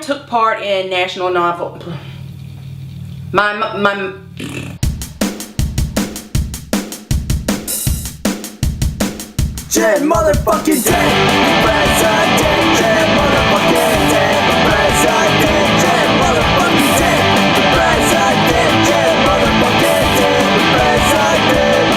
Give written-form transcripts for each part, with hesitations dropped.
took part in National Novel. Jen motherfucking Jen, President Jen motherfucking Jen, President Jen motherfucking Jen, President Jen motherfucking Jen, President.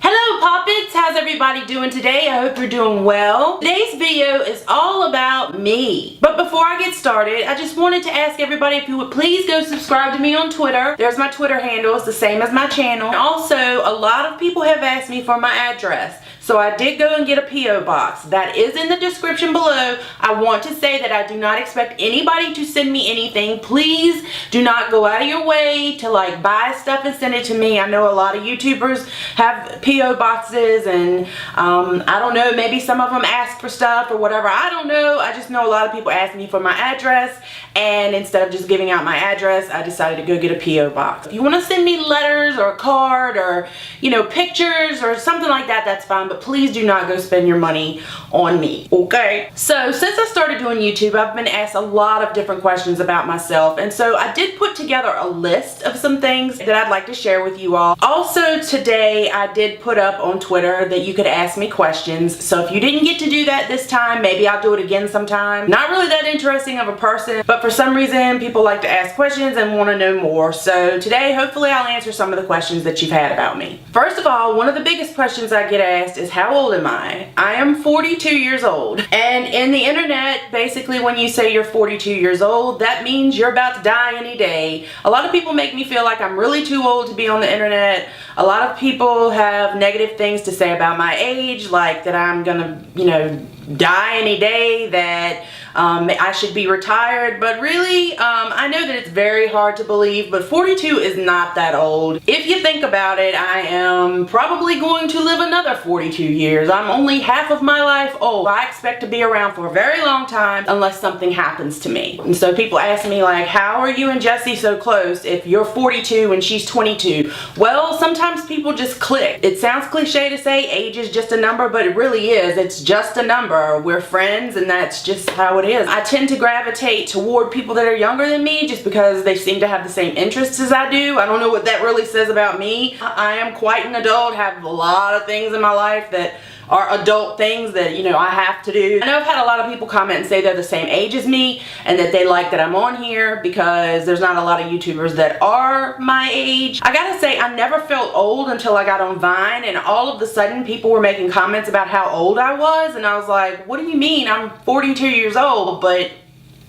Hello Poppets, how's everybody doing today? I hope you're doing well. Today's video is all about me. But before I get started, I just wanted to ask everybody if you would please go subscribe to me on Twitter. There's my Twitter handle, it's the same as my channel. And also, a lot of people have asked me for my address. So I did go and get a P.O. box. That is in the description below. I want to say that I do not expect anybody to send me anything. Please do not go out of your way to like buy stuff and send it to me. I know a lot of YouTubers have P.O. boxes and I don't know, maybe some of them ask for stuff or whatever. I don't know. I just know a lot of people ask me for my address, and instead of just giving out my address, I decided to go get a P.O. box. If you want to send me letters or a card or, you know, pictures or something like that, that's fine. But please do not go spend your money on me, okay? So since I started doing YouTube, I've been asked a lot of different questions about myself, and so I did put together a list of some things that I'd like to share with you all. Also today, I did put up on Twitter that you could ask me questions, so if you didn't get to do that this time, maybe I'll do it again sometime. Not really that interesting of a person, but for some reason, people like to ask questions and want to know more. So today, hopefully I'll answer some of the questions that you've had about me. First of all, one of the biggest questions I get asked is, how old am I? I am 42 years old. And in the internet, basically when you say you're 42 years old, that means you're about to die any day. A lot of people make me feel like I'm really too old to be on the internet. A lot of people have negative things to say about my age, like that I'm gonna, you know, die any day, that I should be retired. But really, I know that it's very hard to believe, but 42 is not that old. If you think about it, I am probably going to live another 42 years. I'm only half of my life old. I expect to be around for a very long time unless something happens to me. And so people ask me like, how are you and Jessie so close if you're 42 and she's 22? Well, sometimes people just click. It sounds cliche to say age is just a number, but it really is. It's just a number. We're friends, and that's just how it is. I tend to gravitate toward people that are younger than me just because they seem to have the same interests as I do. I don't know what that really says about me. I am quite an adult, have a lot of things in my life that are adult things that, you know, I have to do. I know I've had a lot of people comment and say they're the same age as me and that they like that I'm on here because there's not a lot of YouTubers that are my age. I gotta say, I never felt old until I got on Vine, and all of a sudden people were making comments about how old I was, and I was like, what do you mean? I'm 42 years old, but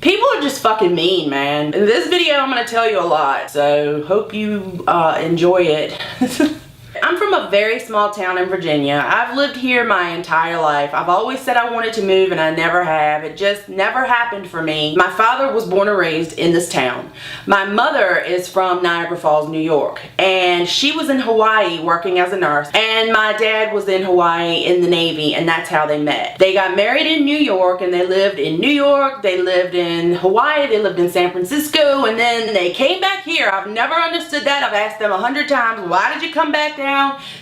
people are just fucking mean, man. In this video, I'm gonna tell you a lot, so hope you enjoy it. I'm from a very small town in Virginia. I've lived here my entire life. I've always said I wanted to move, and I never have. It just never happened for me. My father was born and raised in this town. My mother is from Niagara Falls, New York, and she was in Hawaii working as a nurse, and my dad was in Hawaii in the Navy, and that's how they met. They got married in New York, and they lived in New York, they lived in Hawaii, they lived in San Francisco, and then they came back here. I've never understood that. I've asked them 100 times, why did you come back down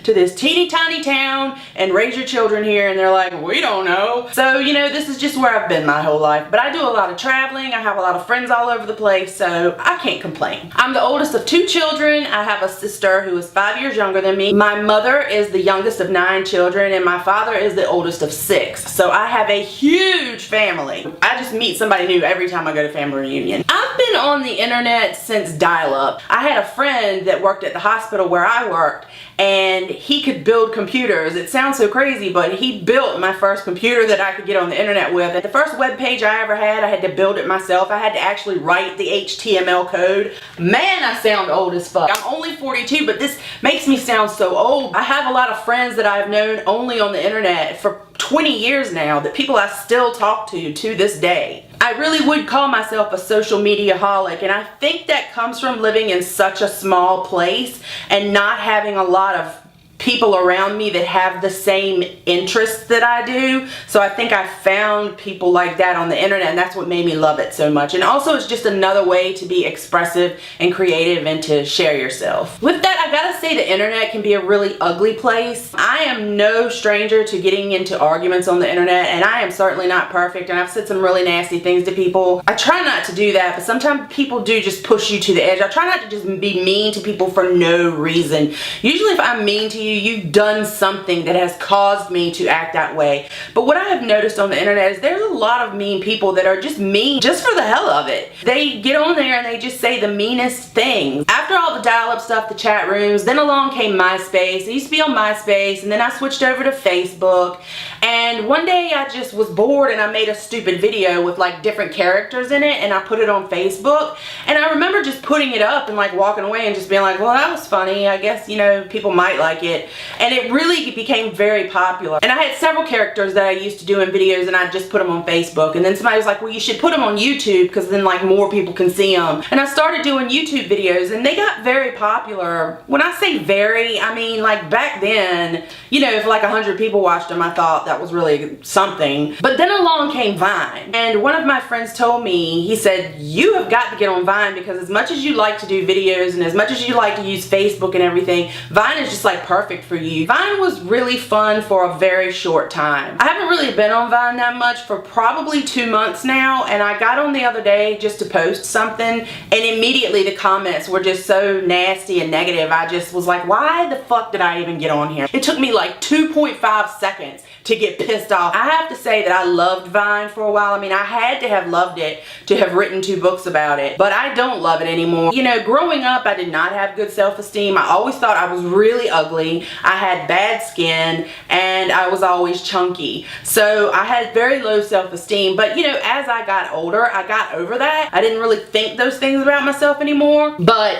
to this teeny tiny town and raise your children here? And they're like, we don't know. So, you know, this is just where I've been my whole life. But I do a lot of traveling. I have a lot of friends all over the place, so I can't complain. I'm the oldest of 2 children. I have a sister who is 5 years younger than me. My mother is the youngest of 9 children, and my father is the oldest of 6. So I have a huge family. I just meet somebody new every time I go to family reunion. I've been on the internet since dial-up. I had a friend that worked at the hospital where I worked, and he could build computers. It sounds so crazy, but he built my first computer that I could get on the internet with. And the first web page I ever had, I had to build it myself. I had to actually write the HTML code. Man, I sound old as fuck. I'm only 42, but this makes me sound so old. I have a lot of friends that I've known only on the internet for 20 years now, that people I still talk to this day. I really would call myself a social media holic, and I think that comes from living in such a small place and not having a lot of people around me that have the same interests that I do. So I think I found people like that on the internet, and that's what made me love it so much. And also it's just another way to be expressive and creative and to share yourself. With that, I gotta say the internet can be a really ugly place. I am no stranger to getting into arguments on the internet, and I am certainly not perfect, and I've said some really nasty things to people. I try not to do that, but sometimes people do just push you to the edge. I try not to just be mean to people for no reason. Usually if I'm mean to you, you've done something that has caused me to act that way. But what I have noticed on the internet is there's a lot of mean people that are just mean just for the hell of it. They get on there and they just say the meanest things. After all the dial-up stuff, the chat rooms, then along came MySpace. I used to be on MySpace, and then I switched over to Facebook. And one day I just was bored and I made a stupid video with like different characters in it, and I put it on Facebook. And I remember just putting it up and like walking away and just being like, well, that was funny. I guess, you know, people might like it. And it really became very popular. And I had several characters that I used to do in videos, and I just put them on Facebook. And then somebody was like, well, you should put them on YouTube because then like more people can see them. And I started doing YouTube videos, and they got very popular. When I say very, I mean like back then, you know, if like 100 people watched them, I thought that was really something. But then along came Vine. And one of my friends told me, he said, you have got to get on Vine, because as much as you like to do videos and as much as you like to use Facebook and everything, Vine is just like perfect for you. Vine was really fun for a very short time. I haven't really been on Vine that much for probably 2 months now, and I got on the other day just to post something, and immediately the comments were just so nasty and negative. I just was like, why the fuck did I even get on here? It took me like 2.5 seconds to get pissed off. I have to say that I loved Vine for a while. I mean, I had to have loved it to have written 2 books about it, but I don't love it anymore. You know, growing up, I did not have good self-esteem. I always thought I was really ugly. I had bad skin, and I was always chunky. So I had very low self-esteem, but you know, as I got older, I got over that. I didn't really think those things about myself anymore, but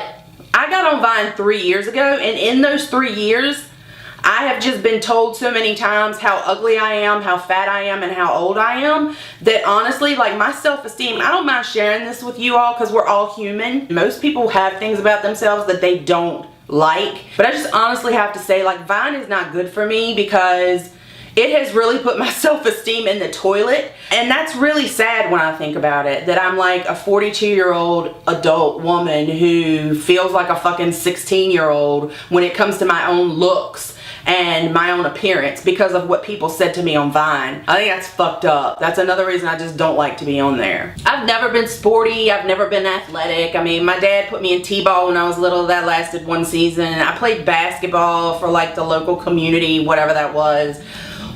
I got on Vine 3 years ago, and in those 3 years, I have just been told so many times how ugly I am, how fat I am, and how old I am, that honestly, like, my self-esteem, I don't mind sharing this with you all because we're all human. Most people have things about themselves that they don't like, but I just honestly have to say, like, Vine is not good for me because it has really put my self-esteem in the toilet, and that's really sad when I think about it, that I'm like a 42-year-old adult woman who feels like a fucking 16-year-old when it comes to my own looks and my own appearance because of what people said to me on Vine. I think that's fucked up. That's another reason I just don't like to be on there. I've never been sporty. I've never been athletic. I mean, my dad put me in t-ball when I was little. That lasted 1 season. I played basketball for like the local community, whatever that was,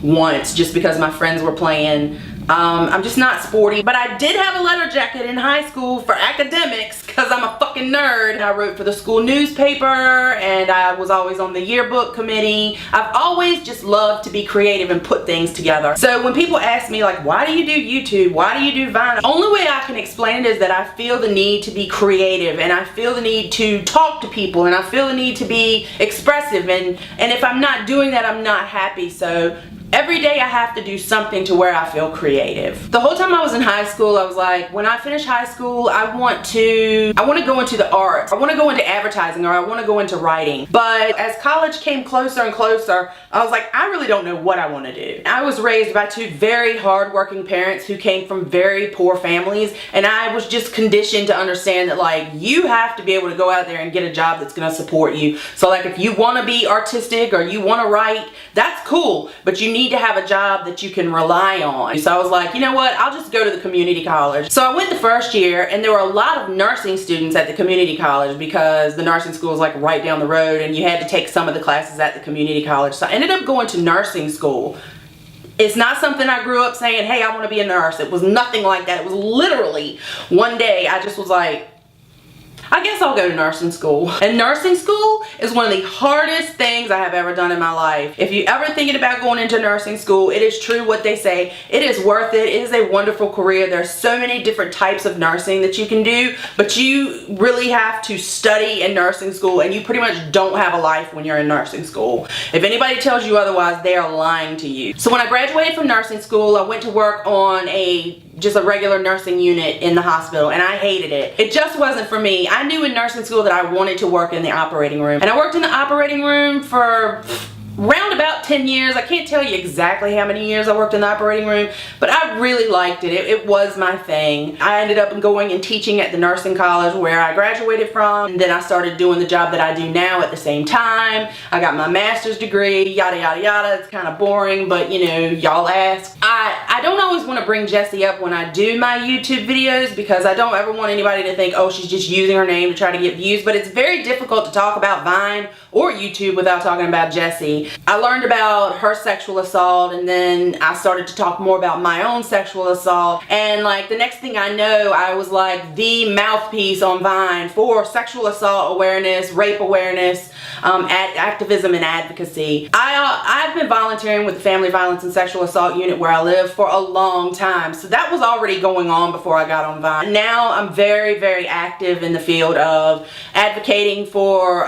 once, just because my friends were playing. I'm just not sporty, but I did have a letter jacket in high school for academics because I'm a fucking nerd. I wrote for the school newspaper, and I was always on the yearbook committee. I've always just loved to be creative and put things together. So when people ask me like, why do you do YouTube? Why do you do Vine? The only way I can explain it is that I feel the need to be creative, and I feel the need to talk to people, and I feel the need to be expressive, and if I'm not doing that, I'm not happy. So every day I have to do something to where I feel creative. The whole time I was in high school, I was like, when I finish high school, I want to go into the arts. I want to go into advertising, or I want to go into writing. But as college came closer and closer, I was like, I really don't know what I want to do. I was raised by 2 very hardworking parents who came from very poor families, and I was just conditioned to understand that like, you have to be able to go out there and get a job that's going to support you. So like, if you want to be artistic or you want to write, that's cool, but you need to have a job that you can rely on. So I was like, you know what, I'll just go to the community college. So I went the first year, and there were a lot of nursing students at the community college because the nursing school is like right down the road, and you had to take some of the classes at the community college. So I ended up going to nursing school. It's not something I grew up saying, hey, I want to be a nurse. It was nothing like that. It was literally one day I just was like, I guess I'll go to nursing school. And nursing school is one of the hardest things I have ever done in my life. If you're ever thinking about going into nursing school, it is true what they say. It is worth it. It is a wonderful career. There's so many different types of nursing that you can do, but you really have to study in nursing school, and you pretty much don't have a life when you're in nursing school. If anybody tells you otherwise, they are lying to you. So when I graduated from nursing school, I went to work on a just a regular nursing unit in the hospital, and I hated it. It just wasn't for me. I knew in nursing school that I wanted to work in the operating room, and I worked in the operating room for round about 10 years. I can't tell you exactly how many years I worked in the operating room, but I really liked it. It was my thing. I ended up going and teaching at the nursing college where I graduated from, and then I started doing the job that I do now at the same time. I got my master's degree, yada yada yada. It's kind of boring, but you know, y'all ask. I don't always want to bring Jessie up when I do my YouTube videos because I don't ever want anybody to think, oh, she's just using her name to try to get views, but it's very difficult to talk about Vine or YouTube without talking about Jessie. I learned about her sexual assault, and then I started to talk more about my own sexual assault, and like the next thing I know, I was like the mouthpiece on Vine for sexual assault awareness, rape awareness, activism and advocacy. I've been volunteering with the Family Violence and Sexual Assault Unit where I live for a long time, so that was already going on before I got on Vine. Now I'm very, very active in the field of advocating for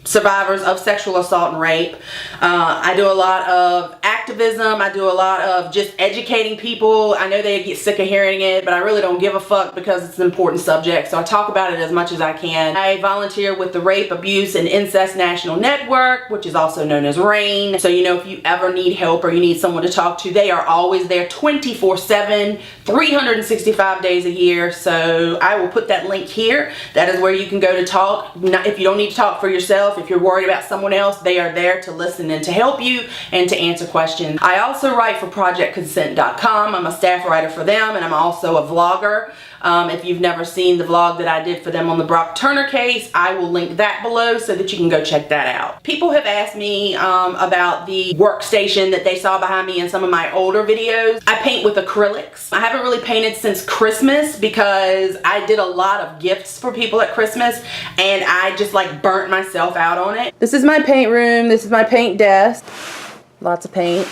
survivors of sexual assault and rape. I do a lot of activism. I do a lot of just educating people. I know they get sick of hearing it, but I really don't give a fuck because it's an important subject, so I talk about it as much as I can. I volunteer with the Rape, Abuse, and Incest National Network, which is also known as RAINN. So you know, if you ever need help or you need someone to talk to, they are always there 24/7, 365 days a year. So I will put that link here. That is where you can go to talk. If you don't need to talk for yourself, if you're worried about someone else, they are there to listen and to help you and to answer questions. I also write for ProjectConsent.com. I'm a staff writer for them, and I'm also a vlogger. If you've never seen the vlog that I did for them on the Brock Turner case, I will link that below so that you can go check that out. People have asked me about the workstation that they saw behind me in some of my older videos. I paint with acrylics. I haven't really painted since Christmas because I did a lot of gifts for people at Christmas, and I just like burnt myself out on it. This is my paint room. This is my paint desk. Lots of paint.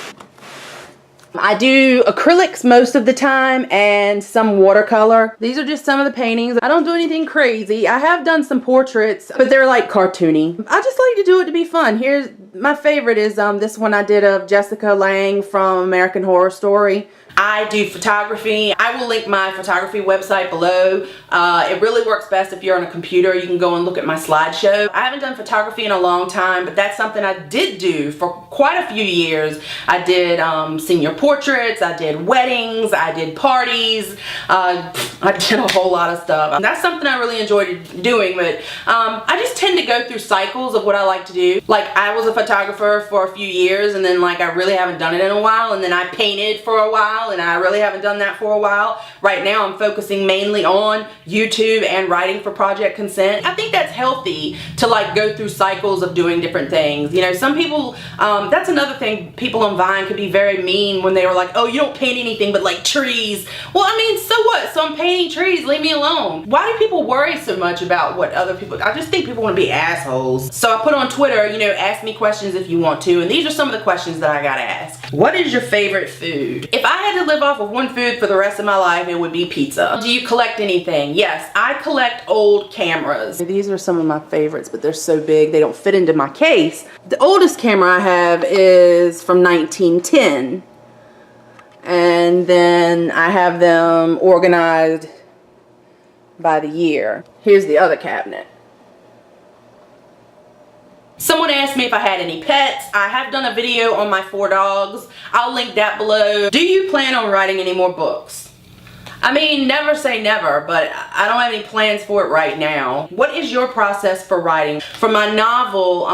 I do acrylics most of the time and some watercolor. These are just some of the paintings. I don't do anything crazy. I have done some portraits, but they're like cartoony. I just like to do it to be fun. Here's my favorite is this one I did of Jessica Lange from American Horror Story. I do photography. I will link my photography website below. It really works best if you're on a computer. You can go and look at my slideshow. I haven't done photography in a long time, but that's something I did do for quite a few years. I did senior portraits, I did weddings, I did parties, I did a whole lot of stuff. That's something I really enjoyed doing, but I just tend to go through cycles of what I like to do. Like I was a photographer for a few years, and then like I really haven't done it in a while, and then I painted for a while, and I really haven't done that for a while. Right now I'm focusing mainly on YouTube and writing for Project Consent. I think that's healthy to like go through cycles of doing different things. You know, some people, that's another thing, people on Vine could be very mean when they were like, oh, you don't paint anything but like trees. Well, I mean, so what? So I'm painting trees, leave me alone. Why do people worry so much about what other people, I just think people want to be assholes. So I put on Twitter, you know, ask me questions if you want to, and these are some of the questions that I gotta ask. What is your favorite food? If I had to live off of one food for the rest of my life, it would be pizza. Do you collect anything? Yes, I collect old cameras. These are some of my favorites, but they're so big they don't fit into my case. The oldest camera I have is from 1910. And then I have them organized by the year. Here's the other cabinet. Someone asked me if I had any pets. I have done a video on my 4 dogs. I'll link that below. Do you plan on writing any more books? I mean, never say never, but I don't have any plans for it right now. What is your process for writing? For my novel,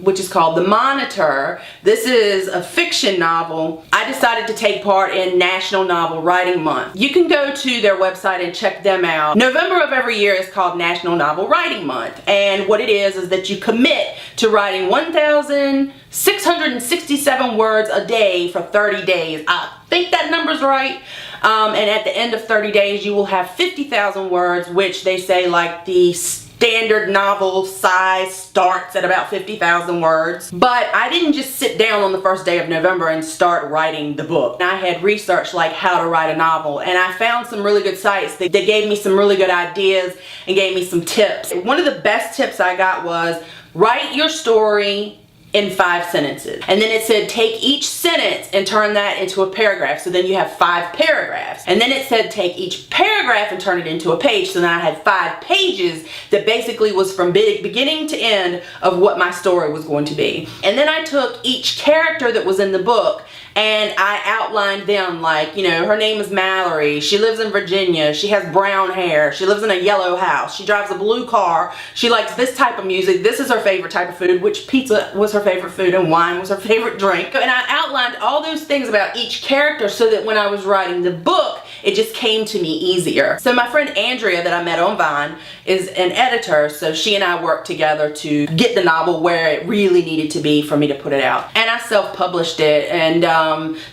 which is called The Monitor, this is a fiction novel. I decided to take part in National Novel Writing Month. You can go to their website and check them out. November of every year is called National Novel Writing Month, and what it is that you commit to writing 1,667 words a day for 30 days. I think that number's right. And at the end of 30 days, you will have 50,000 words, which they say like the standard novel size starts at about 50,000 words. But I didn't just sit down on the first day of November and start writing the book. I had researched like how to write a novel, and I found some really good sites. They gave me some really good ideas and gave me some tips. One of the best tips I got was write your story in 5 sentences. And then it said take each sentence and turn that into a paragraph. So then you have 5 paragraphs. And then it said take each paragraph and turn it into a page. So then I had 5 pages that basically was from beginning to end of what my story was going to be. And then I took each character that was in the book and I outlined them, like, you know, her name is Mallory. She lives in Virginia. She has brown hair. She lives in a yellow house. She drives a blue car. She likes this type of music. This is her favorite type of food, which pizza was her favorite food and wine was her favorite drink. And I outlined all those things about each character so that when I was writing the book, it just came to me easier. So my friend Andrea that I met on Vine is an editor, so she and I worked together to get the novel where it really needed to be for me to put it out. And I self-published it, and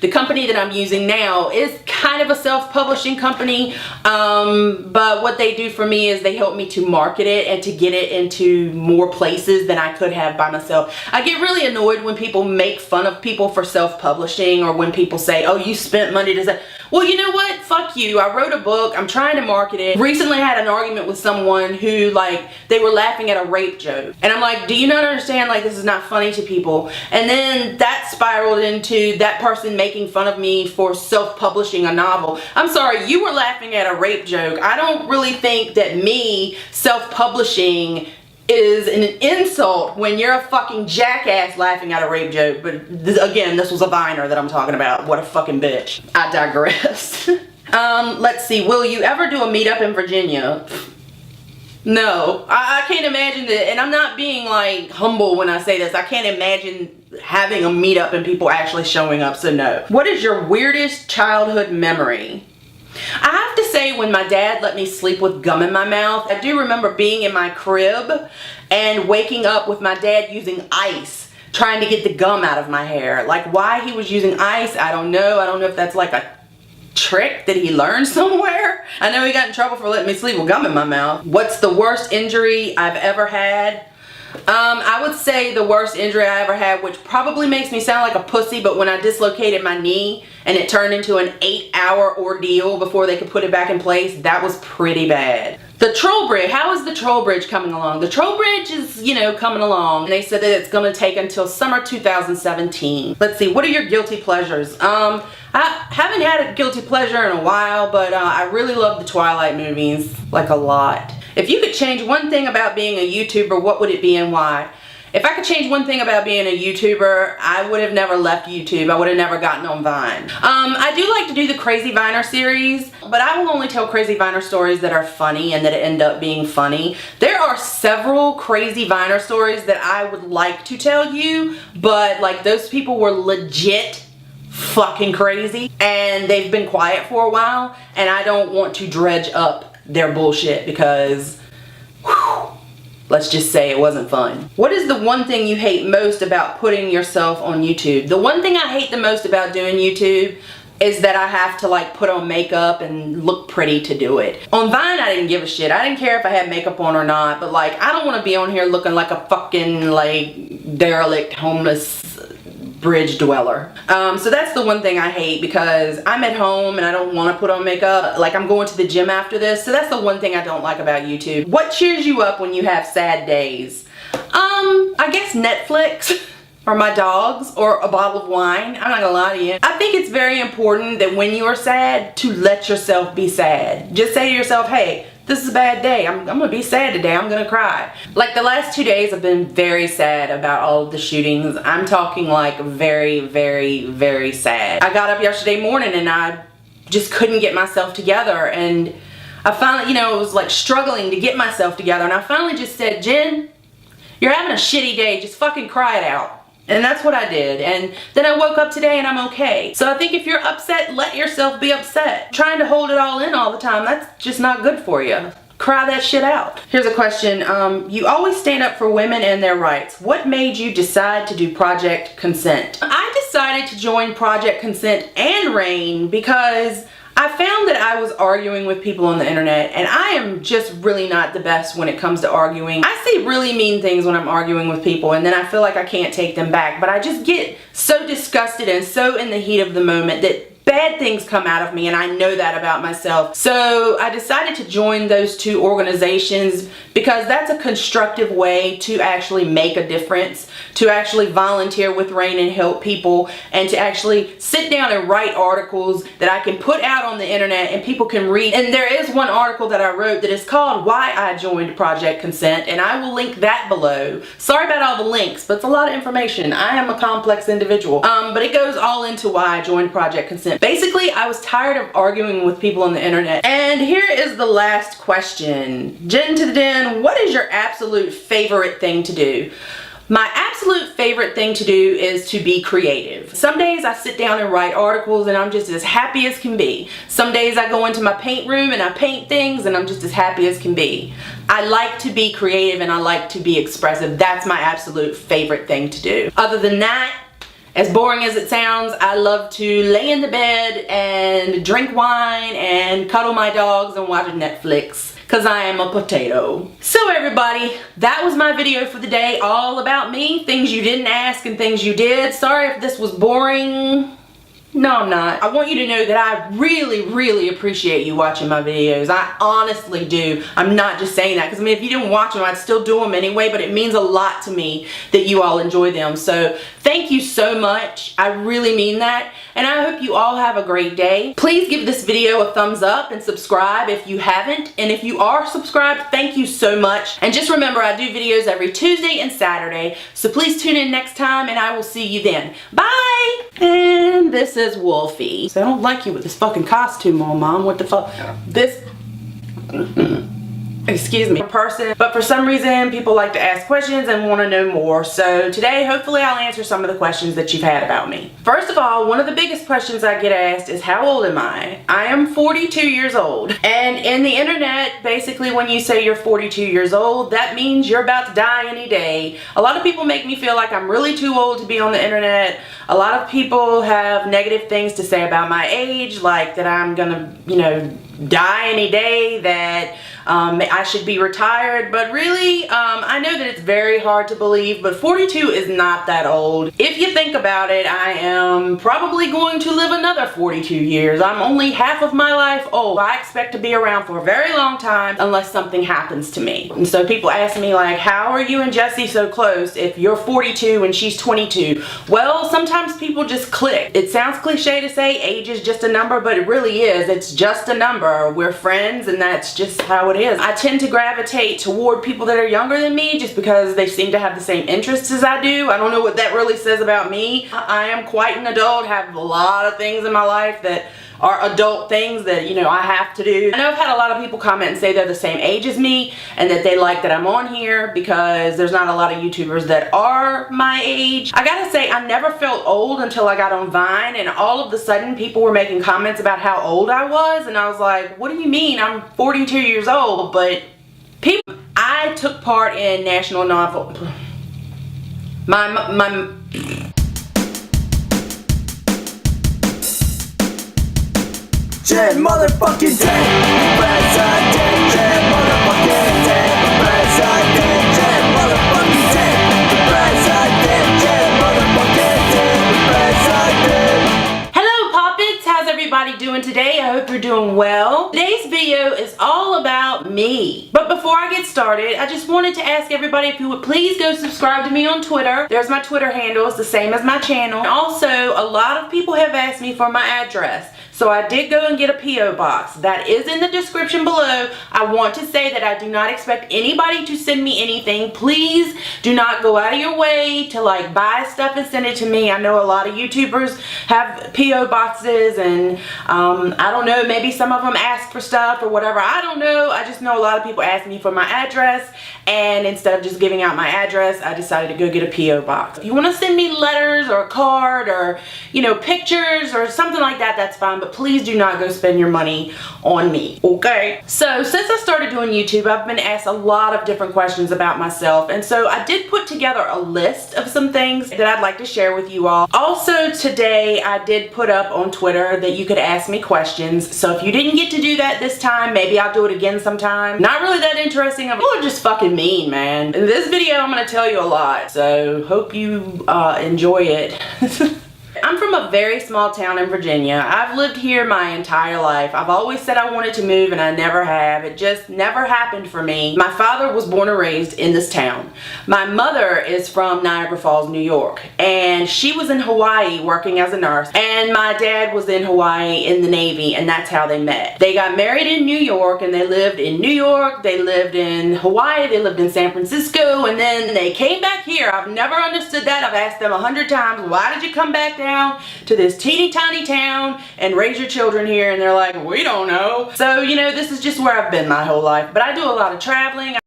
the company that I'm using now is kind of a self-publishing company, but what they do for me is they help me to market it and to get it into more places than I could have by myself. I get really annoyed when people make fun of people for self-publishing, or when people say, oh, you spent money to say, well, you know what? Fuck you. I wrote a book. I'm trying to market it. Recently I had an argument with someone who, like, they were laughing at a rape joke. And I'm like, do you not understand, like, this is not funny to people? And then that spiraled into that person making fun of me for self-publishing a novel. I'm sorry, you were laughing at a rape joke. I don't really think that me self-publishing is an insult when you're a fucking jackass laughing at a rape joke. But again, this was a Viner that I'm talking about. What a fucking bitch. I digress. Let's see. Will you ever do a meetup in Virginia? No. I can't imagine that. And I'm not being like humble when I say this. I can't imagine having a meetup and people actually showing up. So no. What is your weirdest childhood memory? I have to say, when my dad let me sleep with gum in my mouth, I do remember being in my crib and waking up with my dad using ice, trying to get the gum out of my hair. Like, why he was using ice, I don't know. I don't know if that's like a trick that he learned somewhere. I know he got in trouble for letting me sleep with gum in my mouth. What's the worst injury I've ever had? I would say the worst injury I ever had, which probably makes me sound like a pussy, but when I dislocated my knee and it turned into an 8-hour ordeal before they could put it back in place, that was pretty bad. The Troll Bridge, how is the Troll Bridge coming along? The Troll Bridge is, you know, coming along. And they said that it's going to take until summer 2017. Let's see, what are your guilty pleasures? I haven't had a guilty pleasure in a while, but I really love the Twilight movies, like a lot. If you could change one thing about being a YouTuber, what would it be and why? If I could change one thing about being a YouTuber, I would have never left YouTube. I would have never gotten on Vine. I do like to do the Crazy Viner series, but I will only tell Crazy Viner stories that are funny and that end up being funny. There are several Crazy Viner stories that I would like to tell you, but like those people were legit fucking crazy and they've been quiet for a while, and I don't want to dredge up their bullshit because, whew, let's just say it wasn't fun. What is the one thing you hate most about putting yourself on YouTube? The one thing I hate the most about doing YouTube is that I have to like put on makeup and look pretty to do it. On Vine, I didn't give a shit. I didn't care if I had makeup on or not, but like, I don't want to be on here looking like a fucking like derelict homeless bridge dweller. So that's the one thing I hate, because I'm at home and I don't want to put on makeup. Like, I'm going to the gym after this, so that's the one thing I don't like about YouTube. What cheers you up when you have sad days? I guess Netflix or my dogs or a bottle of wine. I'm not gonna lie to you. I think it's very important that when you are sad to let yourself be sad. Just say to yourself, hey, this is a bad day. I'm gonna be sad today. I'm gonna cry. Like, the last 2 days I've been very sad about all of the shootings. I'm talking like very, very, very sad. I got up yesterday morning and I just couldn't get myself together, and I finally, you know, it was like struggling to get myself together, and I finally just said, Jen, you're having a shitty day. Just fucking cry it out. And that's what I did. And then I woke up today and I'm okay. So I think if you're upset, let yourself be upset. Trying to hold it all in all the time, that's just not good for you. Cry that shit out. Here's a question. You always stand up for women and their rights. What made you decide to do Project Consent? I decided to join Project Consent and RAINN because I found that I was arguing with people on the internet, and I am just really not the best when it comes to arguing. I say really mean things when I'm arguing with people, and then I feel like I can't take them back, but I just get so disgusted and so in the heat of the moment that bad things come out of me, and I know that about myself. So I decided to join those two organizations because that's a constructive way to actually make a difference, to actually volunteer with RAINN and help people, and to actually sit down and write articles that I can put out on the internet and people can read. And there is one article that I wrote that is called Why I Joined Project Consent, and I will link that below. Sorry about all the links, but it's a lot of information. I am a complex individual. But it goes all into why I joined Project Consent. Basically, I was tired of arguing with people on the internet. And here is the last question. Jen to the Den, what is your absolute favorite thing to do? My absolute favorite thing to do is to be creative. Some days I sit down and write articles and I'm just as happy as can be. Some days I go into my paint room and I paint things and I'm just as happy as can be. I like to be creative and I like to be expressive. That's my absolute favorite thing to do. Other than that, as boring as it sounds, I love to lay in the bed and drink wine and cuddle my dogs and watch Netflix. Because I am a potato. So everybody, that was my video for the day, all about me, things you didn't ask and things you did. Sorry if this was boring. No, I'm not. I want you to know that I really appreciate you watching my videos. I honestly do. I'm not just saying that because I mean if you didn't watch them I'd still do them anyway, but it means a lot to me that you all enjoy them. So thank you so much. I really mean that. And I hope you all have a great day. Please give this video a thumbs up and subscribe if you haven't. And if you are subscribed, thank you so much. And just remember I do videos every Tuesday and Saturday. So please tune in next time and I will see you then. Bye! And this is Wolfie. So I don't like you with this fucking costume on, Mom. What the fuck? This... excuse me, person, but for some reason people like to ask questions and want to know more. So today hopefully I'll answer some of the questions that you've had about me. First of all, one of the biggest questions I get asked is how old am I? I am 42 years old. And in the internet, basically when you say you're 42 years old, that means you're about to die any day. A lot of people make me feel like I'm really too old to be on the internet. A lot of people have negative things to say about my age, like that I'm gonna, you know, die any day, that I should be retired, but really I know that it's very hard to believe, but 42 is not that old. If you think about it, I am probably going to live another 42 years. I'm only half of my life old. I expect to be around for a very long time unless something happens to me. And so people ask me like, how are you and Jessie so close if you're 42 and she's 22? Well, sometimes people just click. It sounds cliche to say age is just a number, but it really is. It's just a number. We're friends and that's just how it is. I tend to gravitate toward people that are younger than me just because they seem to have the same interests as I do. I don't know what that really says about me. I am quite an adult, have a lot of things in my life that are adult things that, you know, I have to do. I know I've had a lot of people comment and say they're the same age as me and that they like that I'm on here because there's not a lot of YouTubers that are my age. I gotta say, I never felt old until I got on Vine, and all of a sudden people were making comments about how old I was, and I was like, what do you mean? I'm 42 years old, but people... I took part in National Novel... Jen motherfucking Jen, President Jen motherfucking Jen, President Jen motherfucking Jen, President Jen motherfucking Jen, President. Hello Poppets, how's everybody doing today? I hope you're doing well. Today's video is all about me. But before I get started, I just wanted to ask everybody if you would please go subscribe to me on Twitter. There's my Twitter handle, it's the same as my channel. And also, a lot of people have asked me for my address. So I did go and get a P.O. box. That is in the description below. I want to say that I do not expect anybody to send me anything. Please do not go out of your way to like buy stuff and send it to me. I know a lot of YouTubers have P.O. boxes and I don't know, maybe some of them ask for stuff or whatever. I don't know. I just know a lot of people ask me for my address, and instead of just giving out my address, I decided to go get a P.O. box. If you want to send me letters or a card or, you know, pictures or something like that, that's fine. But please do not go spend your money on me, okay? So since I started doing YouTube, I've been asked a lot of different questions about myself, and so I did put together a list of some things that I'd like to share with you all. Also today, I did put up on Twitter that you could ask me questions, so if you didn't get to do that this time, maybe I'll do it again sometime. Not really that interesting. People are just fucking mean, man. In this video, I'm gonna tell you a lot, so hope you enjoy it. I'm from a very small town in Virginia. I've lived here my entire life. I've always said I wanted to move and I never have. It just never happened for me. My father was born and raised in this town. My mother is from Niagara Falls, New York, and she was in Hawaii working as a nurse, and my dad was in Hawaii in the Navy, and that's how they met. They got married in New York, and they lived in New York, they lived in Hawaii, they lived in San Francisco, and then they came back here. I've never understood that. I've asked them 100 times, why did you come back down to this teeny tiny town and raise your children here? And they're like, we don't know. So, you know, this is just where I've been my whole life. But I do a lot of traveling.